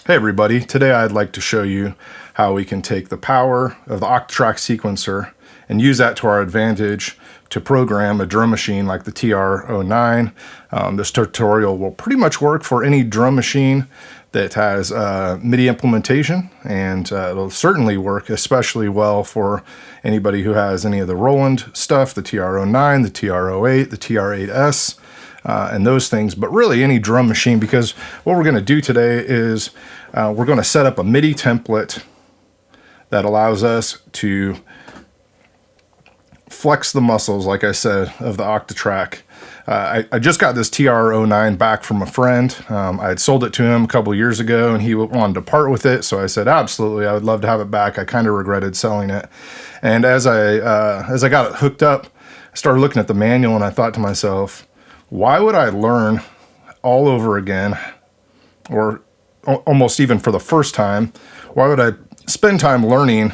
Hey everybody, today I'd like to show you how we can take the power of the Octatrack sequencer and use that to our advantage to program a drum machine like the TR-09. This tutorial will pretty much work for any drum machine that has MIDI implementation, and it'll certainly work especially well for anybody who has any of the Roland stuff, the TR-09, the TR-08, the TR-8S, and those things, but really any drum machine, because what we're going to do today is we're going to set up a MIDI template that allows us to flex the muscles, like I said, of the Octatrack. I just got this TR-09 back from a friend. I had sold it to him a couple years ago and he wanted to part with it, so I said absolutely, I would love to have it back. I kind of regretted selling it, and as I got it hooked up, I started looking at the manual and I thought to myself, why would I learn all over again, or almost even for the first time, why would I spend time learning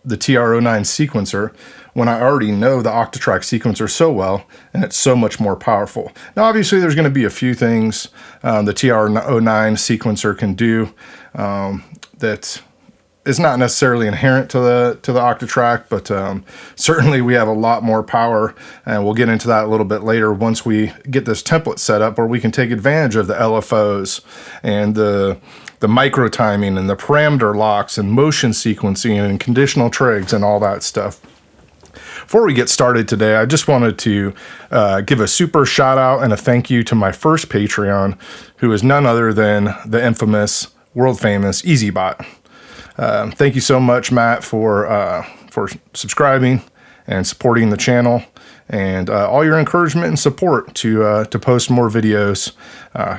the TR-09 sequencer when I already know the Octatrack sequencer so well and it's so much more powerful? Now obviously there's going to be a few things the TR-09 sequencer can do that is not necessarily inherent to the Octatrack, but certainly we have a lot more power, and we'll get into that a little bit later once we get this template set up where we can take advantage of the LFOs and the micro timing and the parameter locks and motion sequencing and conditional trigs and all that stuff. Before we get started today, I just wanted to give a super shout out and a thank you to my first Patreon, who is none other than the infamous, world famous EasyBot. Thank you so much, Matt, for subscribing and supporting the channel, and all your encouragement and support to post more videos.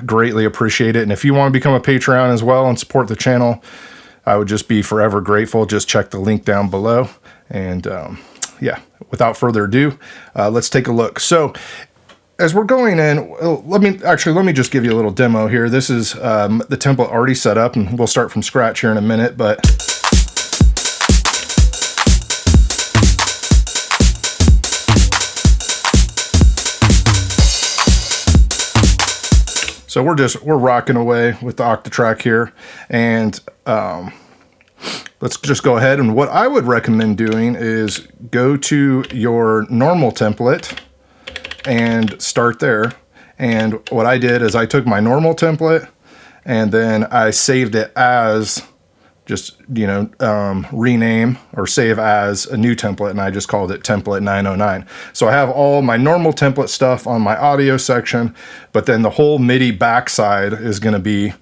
Greatly appreciate it. And if you want to become a Patreon as well and support the channel, I would just be forever grateful. Just check the link down below. And yeah, without further ado, let's take a look. So as we're going in, let me just give you a little demo here. This is the template already set up, and we'll start from scratch here in a minute, but so we're rocking away with the Octatrack here, and let's just go ahead. And what I would recommend doing is go to your normal template and start there. And what I did is I took my normal template and then I saved it as just, rename or save as a new template, and I just called it template 909. So I have all my normal template stuff on my audio section, but then the whole MIDI backside is going to be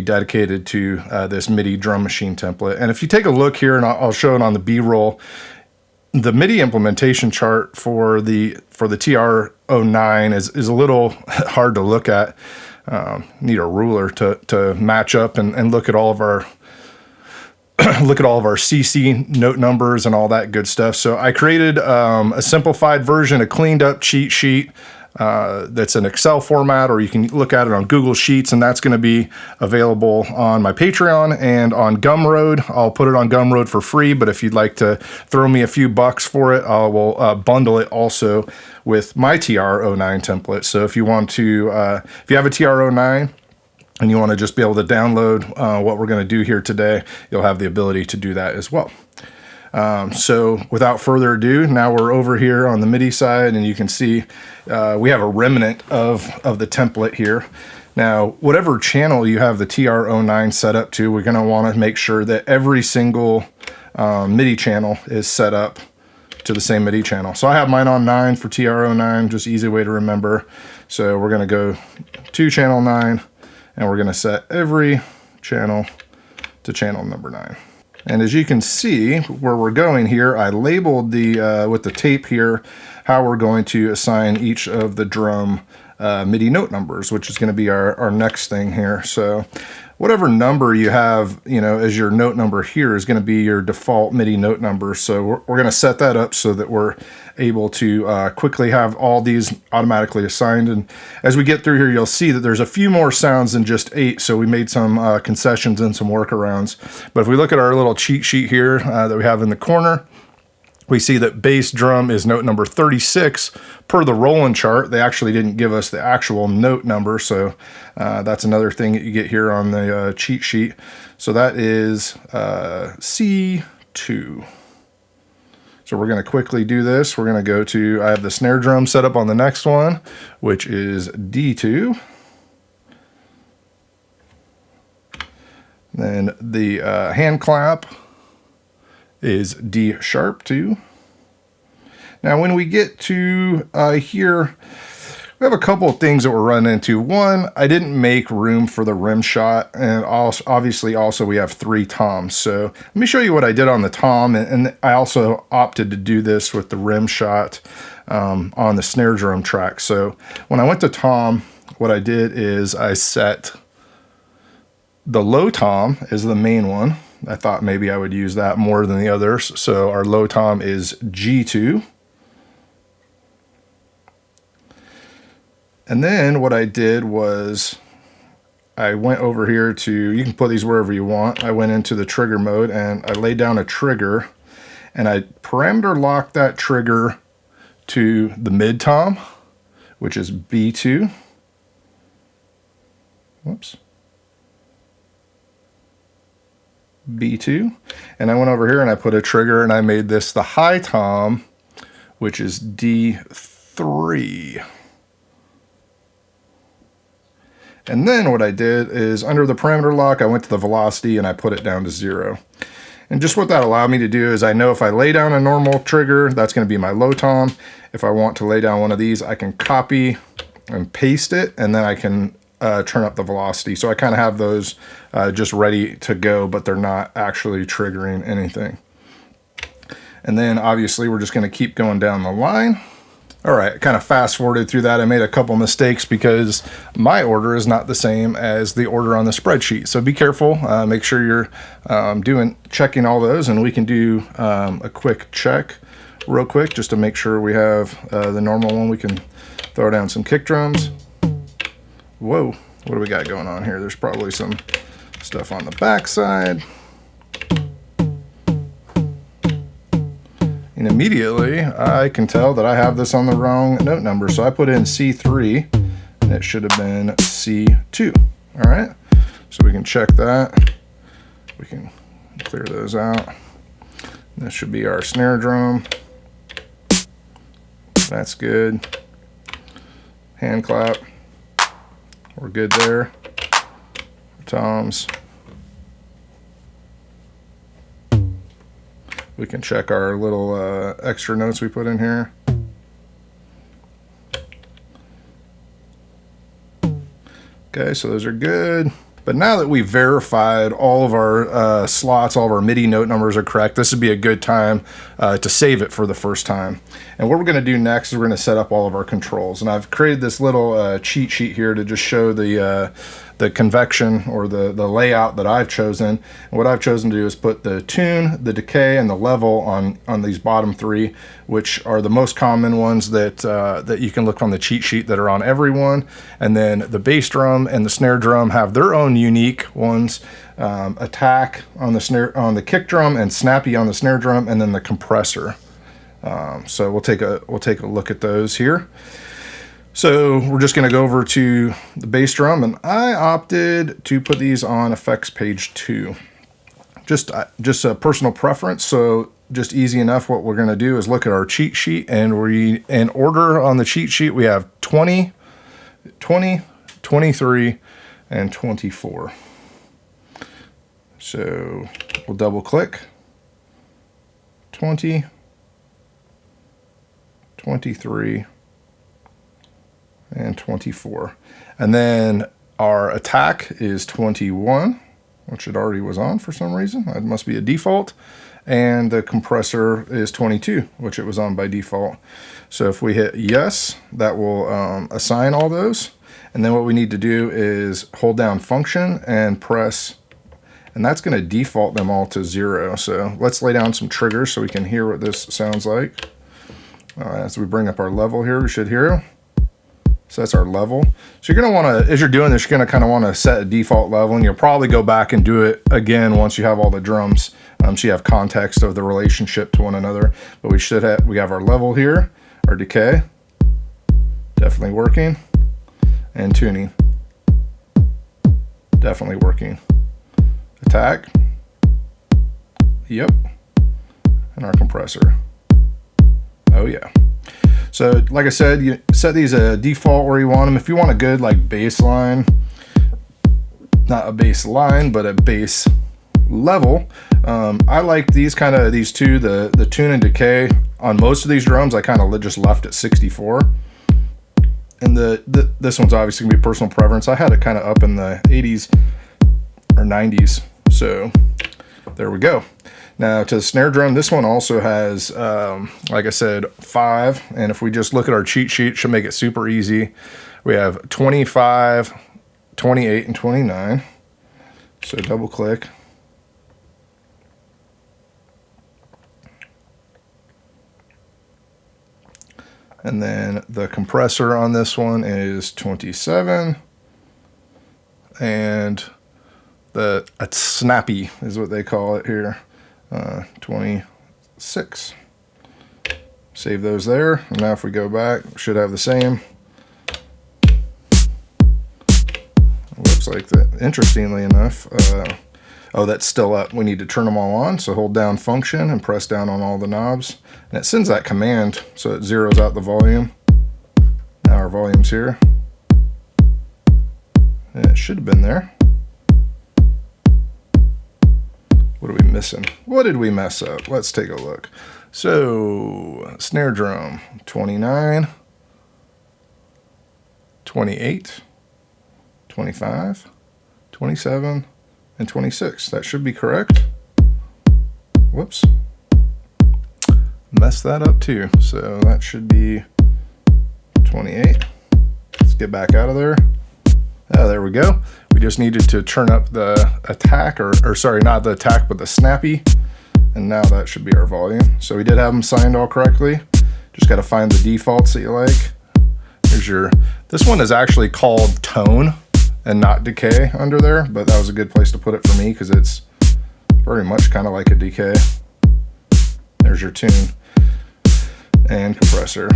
dedicated to this MIDI drum machine template. And if you take a look here, and I'll show it on the B-roll, the MIDI implementation chart for the TR-09 is a little hard to look at. Need a ruler to match up and look at all of our CC note numbers and all that good stuff. So I created a simplified version, a cleaned up cheat sheet that's an Excel format, or you can look at it on Google Sheets, and that's going to be available on my Patreon and on Gumroad. I'll put it on Gumroad for free, but if you'd like to throw me a few bucks for it, I will bundle it also with my TR-09 template. So if you want to, if you have a TR-09 and you want to just be able to download what we're going to do here today, you'll have the ability to do that as well. So without further ado, now we're over here on the MIDI side, and you can see we have a remnant of the template here. Now, whatever channel you have the TR-09 set up to, we're going to want to make sure that every single MIDI channel is set up to the same MIDI channel. So I have mine on 9 for TR-09, just easy way to remember. So we're going to go to channel 9, and we're going to set every channel to channel number 9. And as you can see where we're going here, I labeled with the tape here how we're going to assign each of the drum MIDI note numbers, which is going to be our next thing here. So whatever number you have, as your note number here is going to be your default MIDI note number. So we're going to set that up so that we're able to quickly have all these automatically assigned. And as we get through here, you'll see that there's a few more sounds than just 8. So we made some concessions and some workarounds. But if we look at our little cheat sheet here that we have in the corner, we see that bass drum is note number 36 per the Roland chart. They actually didn't give us the actual note number, so that's another thing that you get here on the cheat sheet. So that is C2. So we're going to quickly do this. We're going to go to, I have the snare drum set up on the next one, which is D2. Then the hand clap is D sharp 2. Now when we get to here, we have a couple of things that we're running into. One, I didn't make room for the rim shot, and also, obviously also we have 3 toms. So let me show you what I did on the tom, and I also opted to do this with the rim shot on the snare drum track. So when I went to tom, what I did is I set the low tom as the main one. I thought maybe I would use that more than the others. So our low tom is G2. And then what I did was I went over here to, you can put these wherever you want. I went into the trigger mode and I laid down a trigger and I parameter locked that trigger to the mid tom, which is B2. Whoops. B2, and I went over here and I put a trigger and I made this the high tom, which is D3. And then what I did is under the parameter lock, I went to the velocity and I put it down to 0. And just what that allowed me to do is I know if I lay down a normal trigger, that's going to be my low tom. If I want to lay down one of these, I can copy and paste it, and then I can turn up the velocity. So I kind of have those just ready to go, but they're not actually triggering anything. And then obviously we're just going to keep going down the line. All right, kind of fast forwarded through that. I made a couple mistakes because my order is not the same as the order on the spreadsheet. So be careful, make sure you're checking all those, and we can do a quick check real quick just to make sure we have the normal one. We can throw down some kick drums. Whoa, what do we got going on here? There's probably some stuff on the back side. And immediately I can tell that I have this on the wrong note number. So I put in C3 and it should have been C2. All right, so we can check that. We can clear those out. This should be our snare drum. That's good. Hand clap. We're good there. Toms. We can check our little extra notes we put in here. Okay, so those are good. But now that we've verified all of our slots, all of our MIDI note numbers are correct, this would be a good time to save it for the first time. And what we're going to do next is we're going to set up all of our controls. And I've created this little cheat sheet here to just show the convection or the layout that I've chosen. And what I've chosen to do is put the tune, the decay, and the level on these bottom 3, which are the most common ones that you can look on the cheat sheet that are on everyone. And then the bass drum and the snare drum have their own unique ones. Attack on the kick drum, and snappy on the snare drum, and then the compressor. So we'll take a look at those here. So we're just going to go over to the bass drum, and I opted to put these on effects page 2. Just a personal preference, so just easy enough. What we're going to do is look at our cheat sheet, and in order on the cheat sheet, we have 20, 20, 23, and 24. So we'll double click. 20, 23, and 24. And then our attack is 21, which it already was on for some reason. That must be a default. And the compressor is 22, which it was on by default. So if we hit yes, that will assign all those. And then what we need to do is hold down function and press, and that's going to default them all to 0. So let's lay down some triggers so we can hear what this sounds like. As we bring up our level here, we should hear So that's our level. So you're going to want to, as you're doing this, you're going to kind of want to set a default level, and you'll probably go back and do it again once you have all the drums, so you have context of the relationship to one another. But we have our level here, our decay, definitely working, and tuning, definitely working. Attack, yep, and our compressor. Oh yeah. So like I said, you set these default where you want them. If you want a good like bass line, not a bass line, but a bass level, I like these two, the tune and decay on most of these drums. I kind of just left at 64. And this one's obviously gonna be personal preference. I had it kind of up in the 80s or 90s. So there we go. Now to the snare drum, this one also has, like I said, 5. And if we just look at our cheat sheet, it should make it super easy. We have 25, 28, and 29. So double click. And then the compressor on this one is 27. And a snappy is what they call it here. 26. Save those there. And now if we go back, we should have the same. Looks like that. Interestingly enough, oh, that's still up. We need to turn them all on. So hold down function and press down on all the knobs. And it sends that command so it zeroes out the volume. Now our volume's here. And it should have been there. What are we missing? What did we mess up? Let's take a look. So, snare drum, 29, 28, 25, 27, and 26. That should be correct. Whoops. Messed that up too. So that should be 28. Let's get back out of there. Oh, there we go. We just needed to turn up the attack, or sorry, not the attack, but the snappy. And now that should be our volume. So we did have them signed all correctly. Just got to find the defaults that you like. Here's your, this one is actually called tone and not decay under there, but that was a good place to put it for me because it's very much kind of like a decay. There's your tune and compressor.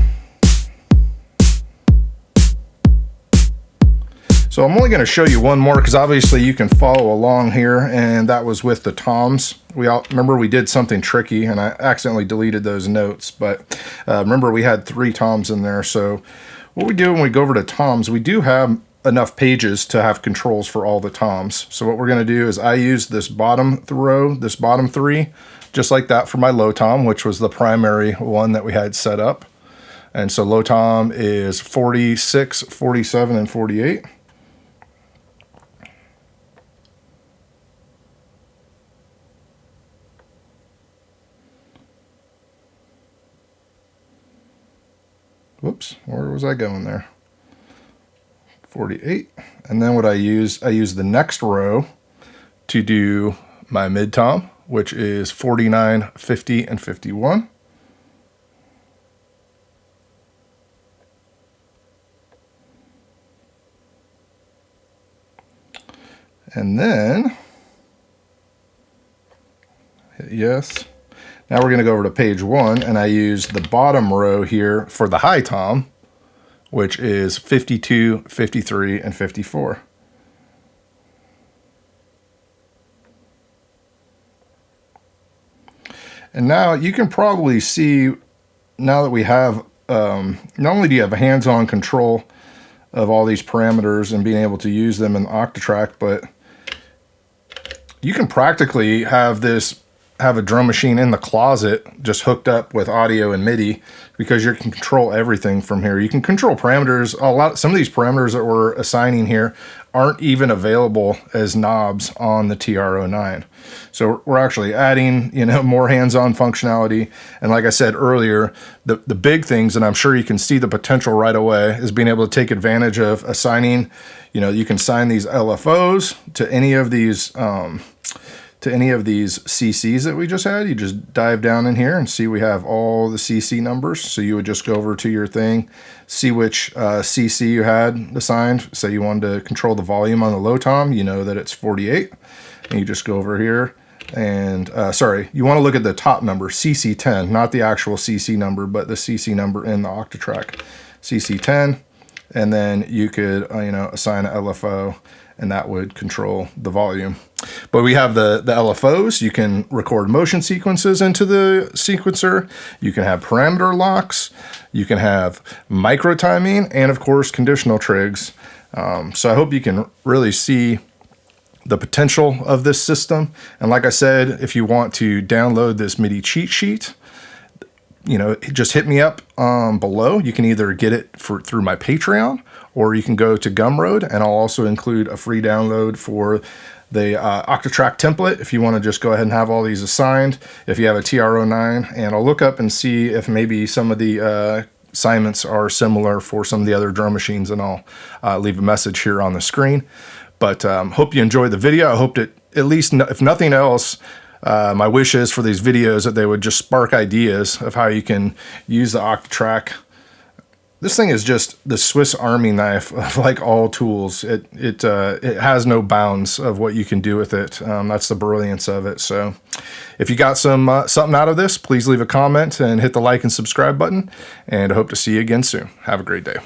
So I'm only going to show you one more because obviously you can follow along here, and that was with the toms. Remember we did something tricky and I accidentally deleted those notes, but remember we had 3 toms in there. So what we do when we go over to toms, we do have enough pages to have controls for all the toms. So what we're going to do is I use this bottom row, this bottom 3, just like that for my low tom, which was the primary one that we had set up. And so low tom is 46, 47, and 48. Whoops, where was I going there? 48. And then what I use the next row to do my mid tom, which is 49, 50, and 51. And then hit yes. Now we're going to go over to page 1, and I use the bottom row here for the high tom, which is 52, 53, and 54. And now you can probably see, now that we have, not only do you have hands-on control of all these parameters and being able to use them in Octatrack, but you can practically have a drum machine in the closet just hooked up with audio and MIDI, because you can control everything from here. You can control parameters. Some of these parameters that we're assigning here aren't even available as knobs on the TR-09. So we're actually adding, more hands-on functionality. And like I said earlier, the big things, and I'm sure you can see the potential right away, is being able to take advantage of assigning, you can assign these LFOs to any of these to any of these CCs that we just had, you just dive down in here and see we have all the CC numbers. So you would just go over to your thing, see which CC you had assigned. Say you wanted to control the volume on the low tom, you know that it's 48. And you just go over here and, sorry, you want to look at the top number, CC10, not the actual CC number, but the CC number in the Octatrack, CC10. And then you could, you know, assign an LFO, and that would control the volume. But we have the LFOs. You can record motion sequences into the sequencer. You can have parameter locks. You can have micro timing, and of course, conditional trigs. So I hope you can really see the potential of this system. And like I said, if you want to download this MIDI cheat sheet, you know, just hit me up below. You can either get it through my Patreon, or you can go to Gumroad, and I'll also include a free download for the Octatrack template if you want to just go ahead and have all these assigned if you have a TR-09. And I'll look up and see if maybe some of the assignments are similar for some of the other drum machines, and I'll leave a message here on the screen. But hope you enjoyed the video. I hope that at least, if nothing else, my wish is for these videos that they would just spark ideas of how you can use the Octatrack. This thing is just the Swiss Army knife of like all tools. It has no bounds of what you can do with it. That's the brilliance of it. So if you got something out of this, please leave a comment and hit the like and subscribe button. And I hope to see you again soon. Have a great day.